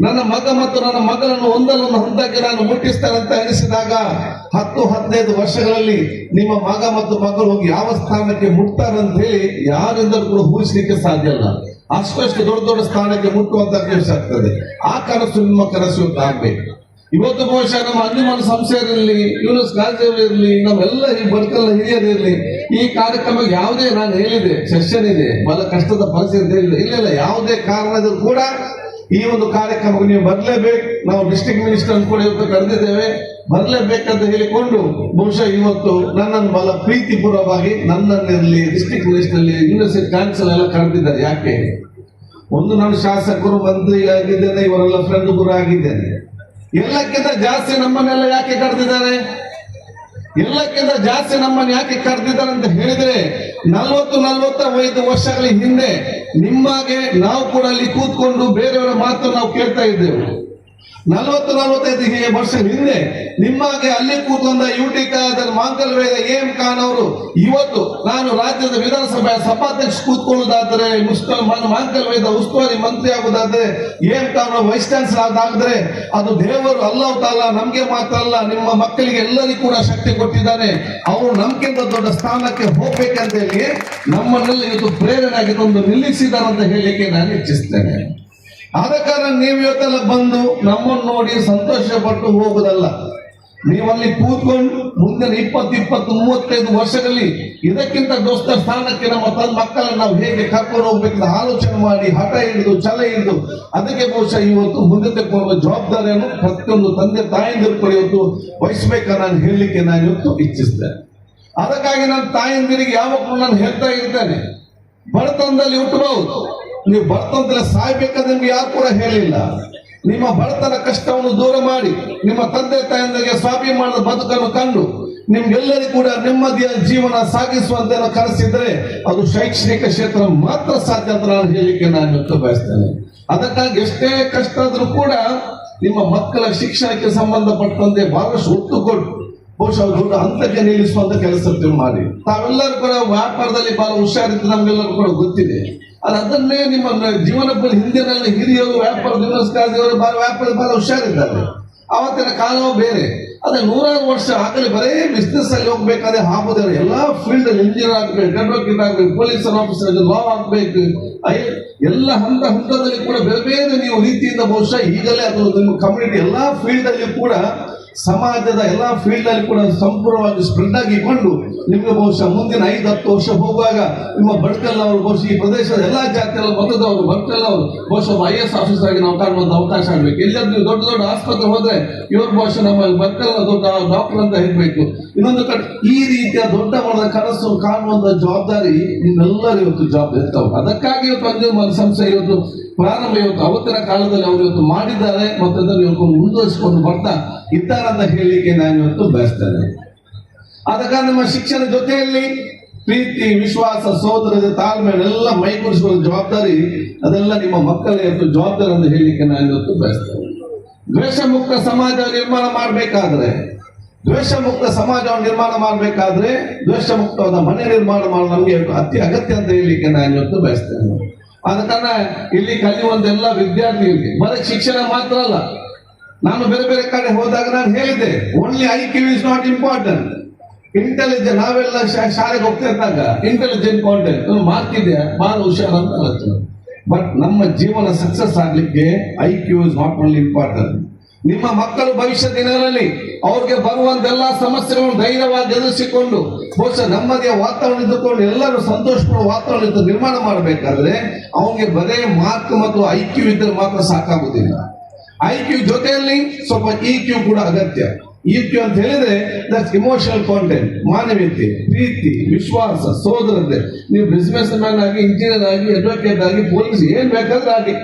ನನ್ನ ಮಗ ಮತ್ತು ನನ್ನ ಮಗಳನ್ನು ಒಂದಲ್ಲೊಂದು ಹಂತಕ್ಕೆ ನಾನು ಮುಟ್ಟಿಸ್ತೇನೆ ಅಂತ ಎನಿಸಿದಾಗ 10-15 ವರ್ಷಗಳಲ್ಲಿ ನಿಮ್ಮ ಮಗ ಮತ್ತು ಮಗಳು ಹೋಗಿ ಯಾವ ಸ್ಥಾನಕ್ಕೆ ಮುಟ್ತಾರಂತ ಹೇಳಿ ಯಾರಿಂದಲೂ ಕೂಡ ಊಹಿಸಲಿಕ್ಕೆ ಸಾಧ್ಯ ಇಲ್ಲ. ಅಷ್ಟು ದೊಡ್ಡ ಸ್ಥಾನಕ್ಕೆ ಮುಟ್ಟುವಂತ ಕೆಲಸ ಆಗ್ತದೆ. ಆ ಕನಸು ನಿಮ್ಮ ಕನಸು ಆಗ್ಬೇಕು. ಇವತ್ತು ಬಹುಶಃ ನಮ್ಮ ಅಂಜುಮನ್ ಸಂಸ್ಥೆಯಲ್ಲಿರಲಿ, ಯೂನುಸ್ ಕಾಲೇಜಲ್ಲಿ ನಮ್ಮೆಲ್ಲ ಈ ಬಡ್ಕಲ್ ಹಿರಿಯರಿರಲಿ, ಈ ಕಾರ್ಯಕ್ರಮ ಯಾವುದೇ ನಾನು ಹೇಳಿದೆ ಸೆಷನ್ ಇದೆ, ಬಹಳ ಕಷ್ಟದ ಪರಿಸ್ಥಿತಿ ಇಲ್ಲ, ಯಾವುದೇ ಕಾರಣದಲ್ಲೂ ಕೂಡ ಈ ಒಂದು ಕಾರ್ಯಕ್ರಮಕ್ಕೆ ನೀವು ಬರಲೇಬೇಕು. ನಾವು ಡಿಸ್ಟ್ರಿಕ್ಟ್ ಮಿನಿಸ್ಟರ್ ಕೂಡ ಇವತ್ತು ಕರೆದಿದ್ದೇವೆ, ಬರಲೇಬೇಕಂತ ಹೇಳಿಕೊಂಡು ಬಹುಶಃ ಇವತ್ತು ನನ್ನನ್ನು ಬಹಳ ಪ್ರೀತಿಪೂರ್ವವಾಗಿ ನನ್ನನ್ನಿರಲಿ ಡಿಸ್ಟ್ರಿಕ್ಟ್ ಮಿನಿಸ್ಟರ್ ಯೂನಿವರ್ಸಿಟಿ ಕೌನ್ಸಿಲ್ ಎಲ್ಲ ಕರೆದಿದ್ದಾರೆ. ಯಾಕೆ? ಒಂದು ನಾನು ಶಾಸಕರು ಮಂತ್ರಿ ಆಗಿದ್ದೇನೆ, ಇವರೆಲ್ಲ ಫ್ರೆಂಡ್ ಕೂಡ ಆಗಿದ್ದೇನೆ. ಎಲ್ಲಕ್ಕಿಂತ ಜಾಸ್ತಿ ನಮ್ಮನ್ನೆಲ್ಲ ಯಾಕೆ ಕರೆದಿದ್ದಾರೆ? ಎಲ್ಲಕ್ಕಿಂತ ಜಾಸ್ತಿ ನಮ್ಮನ್ನು ಯಾಕೆ ಕರೆದಿದ್ದಾರೆ ಅಂತ ಹೇಳಿದ್ರೆ, 40-45 ವರ್ಷಗಳ ಹಿಂದೆ ನಿಮ್ಮಾಗೆ ನಾವು ಕೂಡ ಅಲ್ಲಿ ಕೂತ್ಕೊಂಡು ಬೇರೆಯವರ ಮಾತು ನಾವು ಕೇಳ್ತಾ ಇದ್ದೇವೆ. 40-45 ವರ್ಷ ಹಿಂದೆ ನಿಮ್ಮಾಗೆ ಅಲ್ಲಿ ಕೂತ್ಕೊಂಡ ಯುಟಿಕ ಮಾಂಗಲ್ವೇದ AM ಖಾನ್ ಅವರು ಇವತ್ತು ನಾನು ರಾಜ್ಯದ ವಿಧಾನಸಭೆಯ ಸಭಾಧ್ಯಕ್ಷ ಕೂತ್ಕೊಳ್ಳುವುದಾದರೆ, ಮಾಂಗಲ್ವೇದ ಉಸ್ತುವಾರಿ ಮಂತ್ರಿ ಆಗುವುದಾದ್ರೆ, AM ಖಾನ್ ವೈಸ್ ಚಾನ್ಸಲರ್ ಆಗಿದ್ರೆ ಅದು ದೇವರು ಅಲ್ಲಾಹ್ ತಾಲಾ ನಮ್ಗೆ ಮಾತ್ರ ಅಲ್ಲ, ನಿಮ್ಮ ಮಕ್ಕಳಿಗೆ ಎಲ್ಲರಿಗೂ ಕೂಡ ಶಕ್ತಿ ಕೊಟ್ಟಿದ್ದಾನೆ. ಅವರು ನಮ್ಗಿಂತ ದೊಡ್ಡ ಸ್ಥಾನಕ್ಕೆ ಹೋಗ್ಬೇಕಂತ ಹೇಳಿ ನಮ್ಮನ್ನೆಲ್ಲ ಇವತ್ತು ಪ್ರೇರಣೆ ಆಗಿ ಒಂದು ನಿಲ್ಲಿಸಿದ್ದಾರೆ ಅಂತ ಹೇಳಲಿಕ್ಕೆ ನಾನು ಇಚ್ಛಿಸ್ತೇನೆ. ಆದ ಕಾರಣ ನೀವು ಇವತ್ತೆಲ್ಲ ಬಂದು ನಮ್ಮನ್ನು ನೋಡಿ ಸಂತೋಷ ಪಟ್ಟು ಹೋಗುದಲ್ಲ, ನೀವಲ್ಲಿ ಕೂತ್ಕೊಂಡು ಮುಂದಿನ 20-35 ವರ್ಷದಲ್ಲಿ ಇದಕ್ಕಿಂತ ದೊಡ್ಡ ಸ್ಥಾನಕ್ಕೆ ನಮ್ಮ ಮಕ್ಕಳನ್ನು ನಾವು ಹೇಗೆ ಕರ್ಕೊಂಡು ಹೋಗ್ಬೇಕಂತ ಆಲೋಚನೆ ಮಾಡಿ ಹಠ ಹಿಡಿದು ಛಲ ಹಿಡಿದು ಅದಕ್ಕೆ ಬಹುಶಃ ಇವತ್ತು ಮುಂದೆ ತಗೊಳ್ಳುವ ಜವಾಬ್ದಾರಿಯನ್ನು ಪ್ರತಿಯೊಂದು ತಂದೆ ತಾಯಂದಿರು ಕೂಡ ಇವತ್ತು ವಹಿಸ್ಬೇಕನ್ನ ನಾನು ಹೇಳಲಿಕ್ಕೆ ನಾನು ಇವತ್ತು ಇಚ್ಛಿಸ್ತೇನೆ. ಅದಕ್ಕಾಗಿ ನನ್ನ ತಾಯಂದಿರಿಗೆ ಯಾವಾಗಲೂ ನಾನು ಹೇಳ್ತಾ ಇರ್ತೇನೆ, ಬಡತನದಲ್ಲಿ ಹುಟ್ಟಬಹುದು, ನೀವು ಬಡತನದಲ್ಲಿ ಸಾಯ್ಬೇಕಂದ್ರೆ ನಿಮ್ಗೆ ಯಾರು ಕೂಡ ಹೇಳಿಲ್ಲ. ನಿಮ್ಮ ಬಡತನ ಕಷ್ಟವನ್ನು ದೂರ ಮಾಡಿ ನಿಮ್ಮ ತಂದೆ ತಾಯಂದಿರಿಗೆ ಸ್ವಾಭಿಮಾನದ ಬದುಕನ್ನು ಕಂಡು ನಿಮ್ಗೆಲ್ಲರಿಗೂ ಕೂಡ ನೆಮ್ಮದಿಯ ಜೀವನ ಸಾಗಿಸುವಂತೆ ಕನಸಿದ್ರೆ ಅದು ಶೈಕ್ಷಣಿಕ ಕ್ಷೇತ್ರ ಮಾತ್ರ ಸಾಧ್ಯ ಅಂತ ನಾನು ಹೇಳಲಿಕ್ಕೆ ನಾನು ಇವತ್ತು ಬಯಸ್ತೇನೆ. ಅದಕ್ಕಾಗಿ ಎಷ್ಟೇ ಕಷ್ಟ ಆದ್ರೂ ಕೂಡ ನಿಮ್ಮ ಮಕ್ಕಳ ಶಿಕ್ಷಣಕ್ಕೆ ಸಂಬಂಧಪಟ್ಟಂತೆ ಬಹಳಷ್ಟು ಒತ್ತು ಕೊಟ್ಟು ಬಹುಶಃ ದೊಡ್ಡ ಹಂತಕ್ಕೆ ನಿಲ್ಲಿಸುವಂತ ಕೆಲಸ ಮಾಡಿ. ತಾವೆಲ್ಲರೂ ಕೂಡ ವ್ಯಾಪಾರದಲ್ಲಿ ಬಹಳ ಹುಷಾರಿದ್ದು ನಮ್ಗೆಲ್ಲರೂ ಕೂಡ ಗೊತ್ತಿದೆ. ಅದನ್ನೇ ನಿಮ್ಮ ಜೀವನ ಹಿಂದಿನ ಹಿರಿಯರು ವ್ಯಾಪಾರ ಬಿಸ್ನೆಸ್ಗಾರರು ವ್ಯಾಪಾರದ ಬಹಳ ಹುಷಾರಿದ್ದಾರೆ. ಆವತ್ತಿನ ಕಾಲವೂ ಬೇರೆ. ಅದೇ 100 ವರ್ಷ ಆಗಲಿ ಬರೇ ಬಿಸ್ನೆಸ್ ಅಲ್ಲಿ ಹೋಗ್ಬೇಕಾದ್ರೆ ಆಗುದಿಲ್ಲ. ಎಲ್ಲಾ ಫೀಲ್ಡ್ ಅಲ್ಲಿ ಇಂಜಿನಿಯರ್ ಆಗ್ಬೇಕು, ಅಡ್ವೊಕೇಟ್ ಆಗ್ಬೇಕು, ಪೊಲೀಸ್ ಆಫೀಸರ್ ಲಾ ಆಗ್ಬೇಕು, ಎಲ್ಲ ಹಂತದಲ್ಲಿ ಕೂಡ ಬೇರೆ ಬೇರೆ ನೀವು ರೀತಿಯಿಂದ ಬಹುಶಃ ಈಗಲೇ ಅದು ನಿಮ್ಮ ಕಮ್ಯುನಿಟಿ ಎಲ್ಲಾ ಫೀಲ್ಡ್ ಅಲ್ಲಿ ಕೂಡ ಸಮಾಜದ ಎಲ್ಲಾ ಫೀಲ್ಡ್ ಅಲ್ಲಿ ಕೂಡ ಸಂಪೂರ್ಣವಾಗಿ ಸ್ಪ್ರೆಡ್ ಆಗಿಕೊಂಡು ನಿಮ್ಗೆ ಬಹುಶಃ ಮುಂದಿನ 5-10 ವರ್ಷ ಹೋಗುವಾಗ ನಿಮ್ಮ ಬಡ್ಕಲ್ನವರು ಬಹುಶಃ ಈ ಪ್ರದೇಶದ ಎಲ್ಲಾ ಜಾತಿಯ ಮತದವರು ಬಡ್ಕಲ್ನವರು ಬಹುಶಃ IAS ಆಫೀಸರ್ ಆಗಿ ನಾವು ಕಾಣುವಂತ ಅವಕಾಶ ಆಗ್ಬೇಕು. ಎಲ್ಲರೂ ನೀವು ದೊಡ್ಡ ದೊಡ್ಡ ಆಸ್ಪತ್ರೆ ಹೋದ್ರೆ ಇವ್ರ ಬಹುಶಃ ನಮ್ಮ ಬಡ್ಕಲ್ನ ದೊಡ್ಡ ಡಾಕ್ಟರ್ ಅಂತ ಹೇಳ್ಬೇಕು. ಇನ್ನೊಂದು ಕಡೆ ಈ ರೀತಿಯ ದೊಡ್ಡ ಮನದ ಕನಸು ಕಾಣುವಂತ ಜವಾಬ್ದಾರಿ ನಿಮ್ಮೆಲ್ಲರೂ ಇವತ್ತು ಜವಾಬ್ದಾರಿ ಇರ್ತಾವೆ. ಅದಕ್ಕಾಗಿ ಇವತ್ತು ಅಂಜುಮನ್ ಸಂಸ್ಥೆ ಇವತ್ತು ಪ್ರಾರಂಭ ಇವತ್ತು ಅವತ್ತಿನ ಕಾಲದಲ್ಲಿ ಅವರು ಇವತ್ತು ಮಾಡಿದ್ದಾರೆ ಮತ್ತು ಅದನ್ನು ಇವತ್ತು ಮುಂದುವರಿಸಿಕೊಂಡು ಬರ್ತಾ ಇದ್ದಾರೆ ಅಂತ ಹೇಳಲಿಕ್ಕೆ ನಾನು ಇವತ್ತು ಬಯಸ್ತೇನೆ. ಅದಕ್ಕೆ ನಮ್ಮ ಶಿಕ್ಷಣ ಜೊತೆಯಲ್ಲಿ ಪ್ರೀತಿ, ವಿಶ್ವಾಸ, ಸೋದರದ ತಾಳ್ಮೆ ಎಲ್ಲ ಮೈಗೂಡಿಸುವ ಜವಾಬ್ದಾರಿ ಅದೆಲ್ಲ ನಿಮ್ಮ ಮಕ್ಕಳ ಇವತ್ತು ಜವಾಬ್ದಾರಿ ಅಂತ ಹೇಳಲಿಕ್ಕೆ ನಾನು ಇವತ್ತು ಬಯಸ್ತೇನೆ. ದ್ವೇಷ ಮುಕ್ತ ಸಮಾಜ ನಿರ್ಮಾಣ ಮಾಡಬೇಕಾದ್ರೆ ದ್ವೇಷ ಮುಕ್ತವಾದ ಮನೆ ನಿರ್ಮಾಣ ಮಾಡಲು ನಮಗೆ ಅತಿ ಅಗತ್ಯ ಅಂತ ಹೇಳಲಿಕ್ಕೆ ನಾನು ಇವತ್ತು ಬಯಸ್ತೇನೆ. ಆದ ಕಾರಣ ಇಲ್ಲಿ ಕಲಿಯುವಂತೆಲ್ಲ ವಿದ್ಯಾರ್ಥಿಗಳಿಗೆ ಬರೀ ಶಿಕ್ಷಣ ಮಾತ್ರ ಅಲ್ಲ, ನಾನು ಬೇರೆ ಬೇರೆ ಕಡೆ ಹೋದಾಗ ನಾನು ಹೇಳಿದ್ದೆ, only IQ is not important, intelligent. ನಾವೆಲ್ಲ ಶಾಲೆಗೆ ಹೋಗ್ತಾ ಇದ್ದಾಗ ಇಂಟೆಲಿಜೆಂಟ್ ಕಾಂಟೆಂಟ್ ಮಾರ್ಕ್ ಇದೆ, ಬಹಳ ಹುಷಾರ ಅಂತ ಆಲೋಚನೆ. ಬಟ್ ನಮ್ಮ ಜೀವನ ಸಕ್ಸಸ್ ಆಗ್ಲಿಕ್ಕೆ IQ is not only important. ನಿಮ್ಮ ಮಕ್ಕಳು ಭವಿಷ್ಯ ದಿನಗಳಲ್ಲಿ ಅವ್ರಿಗೆ ಬರುವಂತೆಲ್ಲ ಸಮಸ್ಯೆಗಳನ್ನು ಧೈರ್ಯವಾಗಿ ಎದುರಿಸಿಕೊಂಡು ಬಹುಶಃ ನೆಮ್ಮದಿಯ ವಾತಾವರಣ ಇದ್ದುಕೊಂಡು ಎಲ್ಲರೂ ಸಂತೋಷಪಡುವ ವಾತಾವರಣ ನಿರ್ಮಾಣ ಮಾಡಬೇಕಾದ್ರೆ ಅವನಿಗೆ ಬರೇ ಮಾರ್ಕ್ ಮತ್ತು IQ ಇದ್ದರೆ ಮಾತ್ರ ಸಾಕಾಗುವುದಿಲ್ಲ. IQ ಜೊತೆಯಲ್ಲಿ ಸ್ವಲ್ಪ EQ ಕೂಡ ಅಗತ್ಯ. EQ ಅಂತ ಹೇಳಿದ್ರೆ ದಟ್ಸ್ ಇಮೋಷನಲ್ ಕಾಂಟೆಂಟ್, ಮಾನವೀಯತೆ, ಪ್ರೀತಿ, ವಿಶ್ವಾಸ, ಸೋದರತೆ. ನೀವು ಬಿಸ್ನೆಸ್ ಮ್ಯಾನ್ ಆಗಿ, ಇಂಜಿನಿಯರ್ ಆಗಿ, ಅಡ್ವೊಕೇಟ್ ಆಗಿ, ಪೊಲೀಸ್ ಏನ್ ಬೇಕಾದ್ರೆ ಆಗಿ,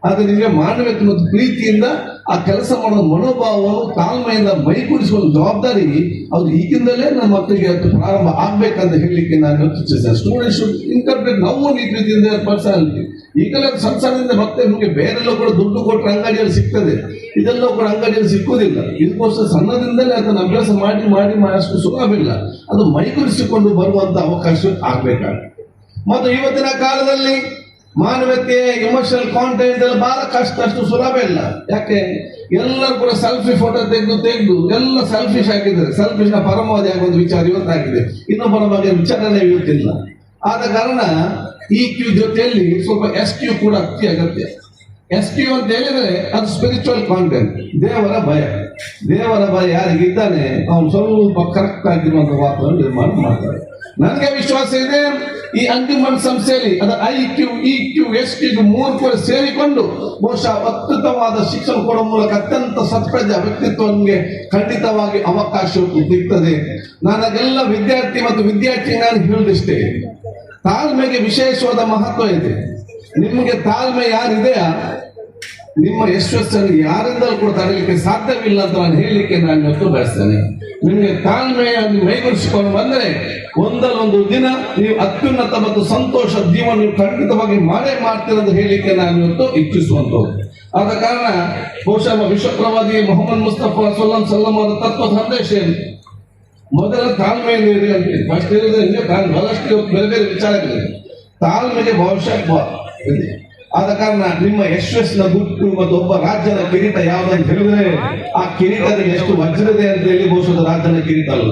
ಆದ್ರೆ ನಿಮಗೆ ಮಾನವೀಯತೆ ಮತ್ತು ಪ್ರೀತಿಯಿಂದ ಆ ಕೆಲಸ ಮಾಡೋ ಮನೋಭಾವವನ್ನು ತಾಳ್ಮೆಯಿಂದ ಮೈಗೂಡಿಸುವ ಜವಾಬ್ದಾರಿ ಅದು ಈಗಿಂದಲೇ ನಮ್ಮ ಮಕ್ಕಳಿಗೆ ಪ್ರಾರಂಭ ಆಗ್ಬೇಕಂತ ಹೇಳಲಿಕ್ಕೆ ನಾನು ಇಚ್ಛಿಸ್ತೇನೆ. ಸ್ಟೂಡೆಂಟ್ ಶುಡ್ ಇನ್ಕರ್ಪೊರೇಟ್ ನಾವು ರೀತಿಯಿಂದ ಪರ್ಸನಾಲಿಟಿ. ಈಗಲೇ ಸಣ್ಣ ಮತ್ತೆ ನಿಮಗೆ ಬೇರೆಲ್ಲ ಕೂಡ ದುಡ್ಡು ಕೊಟ್ಟರೆ ಅಂಗಡಿಯಲ್ಲಿ ಸಿಗ್ತದೆ, ಇದೆಲ್ಲ ಕೂಡ ಅಂಗಡಿಯಲ್ಲಿ ಸಿಕ್ಕುವುದಿಲ್ಲ. ಇದಕ್ಕೋಸ್ಕರ ಸಣ್ಣದಿಂದಲೇ ಅದನ್ನು ಅಭ್ಯಾಸ ಮಾಡಿ ಅಷ್ಟು ಸುಲಭವಿಲ್ಲ. ಅದು ಮೈಗೂಡಿಸಿಕೊಂಡು ಬರುವಂತ ಅವಕಾಶ ಆಗ್ಬೇಕಾಗುತ್ತೆ. ಮತ್ತು ಇವತ್ತಿನ ಕಾಲದಲ್ಲಿ ಮಾನವೀಯತೆ, ಇಮೋಷನಲ್ ಕಾಂಟೆಂಟ್ ಎಲ್ಲ ಬಹಳ ಕಷ್ಟ, ಅಷ್ಟು ಸುಲಭ ಇಲ್ಲ. ಯಾಕೆ ಎಲ್ಲರೂ ಕೂಡ ಸೆಲ್ಫಿ ಫೋಟೋ ತೆಗೆದು ಎಲ್ಲ ಸೆಲ್ಫಿಶ್ ಆಗಿದ್ದಾರೆ. ಸೆಲ್ಫಿಶ್ ನ ಪರಮಾವಧಿ ಆಗುವ ವಿಚಾರ ಇವತ್ತಾಗಿದೆ, ಇನ್ನೊಬ್ಬರ ಬಗ್ಗೆ ವಿಚಾರನೇ ಇವತ್ತಿಲ್ಲ. ಆದ ಕಾರಣ EQ ಜೊತೆಯಲ್ಲಿ ಸ್ವಲ್ಪ SQ ಕೂಡ ಅತಿ ಅಗತ್ಯ. SQ ಅಂತ ಹೇಳಿದ್ರೆ ಅದು ಸ್ಪಿರಿಚುವಲ್ ಕಾಂಟೆಂಟ್, ದೇವರ ಭಯ ಯಾರಿಗಿದ್ದಾನೆ ಅವನು ಸ್ವಲ್ಪ ಕರೆಕ್ಟ್ ಆಗಿರುವಂತಹ ವಾತಾವರಣ ನಿರ್ಮಾಣ ಮಾಡ್ತಾರೆ. ನನಗೆ ವಿಶ್ವಾಸ ಇದೆ ಈ ಅಂಜುಮನ್ ಸಂಸ್ಥೆಯಲ್ಲಿ ಅದು IQ, EQ, SQ 3 ಕೂಡ ಸೇರಿಕೊಂಡು ಬಹುಶಃ ಅತ್ಯುತ್ತಮವಾದ ಶಿಕ್ಷಣ ಕೊಡುವ ಮೂಲಕ ಅತ್ಯಂತ ಸತ್ಪ್ರಜ ವ್ಯಕ್ತಿತ್ವಕ್ಕೆ ಖಂಡಿತವಾಗಿ ಅವಕಾಶ ಸಿಗ್ತದೆ. ನನಗೆಲ್ಲ ವಿದ್ಯಾರ್ಥಿ ಮತ್ತು ವಿದ್ಯಾರ್ಥಿ ನಾನು ಹೇಳುದಿಷ್ಟೇ, ತಾಳ್ಮೆಗೆ ವಿಶೇಷವಾದ ಮಹತ್ವ ಇದೆ. ನಿಮಗೆ ತಾಳ್ಮೆ ಯಾರಿದೆಯಾ ನಿಮ್ಮ ಯಶಸ್ಸನ್ನು ಯಾರಿಂದಲೂ ಕೂಡ ತಡೆಯಲಿಕ್ಕೆ ಸಾಧ್ಯವಿಲ್ಲ ಅಂತ ನಾನು ಹೇಳಲಿಕ್ಕೆ ನಾನು ಇವತ್ತು ಬಯಸ್ತೇನೆ. ನಿಮಗೆ ತಾಳ್ಮೆಯನ್ನು ಮೈಗೂಡಿಸಿಕೊಂಡು ಬಂದರೆ ಒಂದಲ್ಲೊಂದು ದಿನ ನೀವು ಅತ್ಯುನ್ನತ ಮತ್ತು ಸಂತೋಷ ಜೀವನ ನೀವು ಖಂಡಿತವಾಗಿ ಮಾಡ್ತೀರ ಅಂತ ಹೇಳಲಿಕ್ಕೆ ನಾನು ಇವತ್ತು ಇಚ್ಛಿಸುವಂತದ್ದು. ಆದ ಕಾರಣ ಬಹುಶಃ ವಿಶ್ವಪ್ರವಾದಿ ಮೊಹಮ್ಮದ್ ಮುಸ್ತಫಾ ಸಲ್ಲಲ್ಲಾಹು ಅವರ ತತ್ವ ಸಂದೇಶ ಮೊದಲ ತಾಳ್ಮೆಯಲ್ಲಿ ಇರಿ ಅಂತ ಫಸ್ಟ್ ಇರೋದ್ರಿಂದ ಬಹಳಷ್ಟು ಬೇರೆ ಬೇರೆ ವಿಚಾರಗಳಿದೆ. ತಾಳ್ಮೆಗೆ ಭವಿಷ್ಯ ಇದೆ. ಆದ ಕಾರಣ ನಿಮ್ಮ ಯಶಸ್ಸಿನ ಗುಟ್ಟು ಮತ್ತು ಒಬ್ಬ ರಾಜ್ಯದ ಕಿರೀಟ ಯಾವ್ದಂತ ಹೇಳಿದ್ರೆ ಆ ಕಿರೀಟದಲ್ಲಿ ಎಷ್ಟು ವಜ್ರದೆ ಅಂತ ಹೇಳಿ ಬಹುಶಃ ರಾಜ್ಯದ ಕಿರೀಟ ಅಲ್ಲ.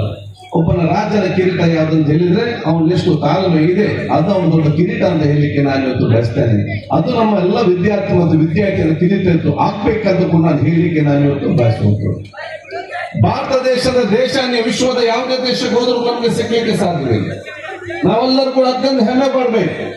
ಒಬ್ಬನ ರಾಜ್ಯದ ಕಿರೀಟ ಯಾವ್ದಂತ ಹೇಳಿದ್ರೆ ಅವನ ಎಷ್ಟು ತಾಳ್ಮೆ ಇದೆ ಅದು ಅವನ ದೊಡ್ಡ ಕಿರೀಟ ಅಂತ ಹೇಳಲಿಕ್ಕೆ ನಾನು ಇವತ್ತು ಬಯಸ್ತೇನೆ. ಅದು ನಮ್ಮ ಎಲ್ಲ ವಿದ್ಯಾರ್ಥಿ ಮತ್ತು ವಿದ್ಯಾರ್ಥಿಗಳ ಕಿರೀಟ ಆಗ್ಬೇಕಂತ ಕೂಡ ನಾನು ಹೇಳಲಿಕ್ಕೆ ನಾನು ಇವತ್ತು ಬಯಸುವಂತ. ಭಾರತ ದೇಶದ ದೇಶಾನ್ಯ ವಿಶ್ವದ ಯಾವುದೇ ದೇಶಕ್ಕೆ ಹೋದ್ರೂ ನಮಗೆ ಸಿಗ್ಲಿಕ್ಕೆ ಸಾಧ್ಯವಿಲ್ಲ. ನಾವೆಲ್ಲರೂ ಕೂಡ ಅತ್ಯಂತ ಹೆಮ್ಮೆ ಪಡಬೇಕು.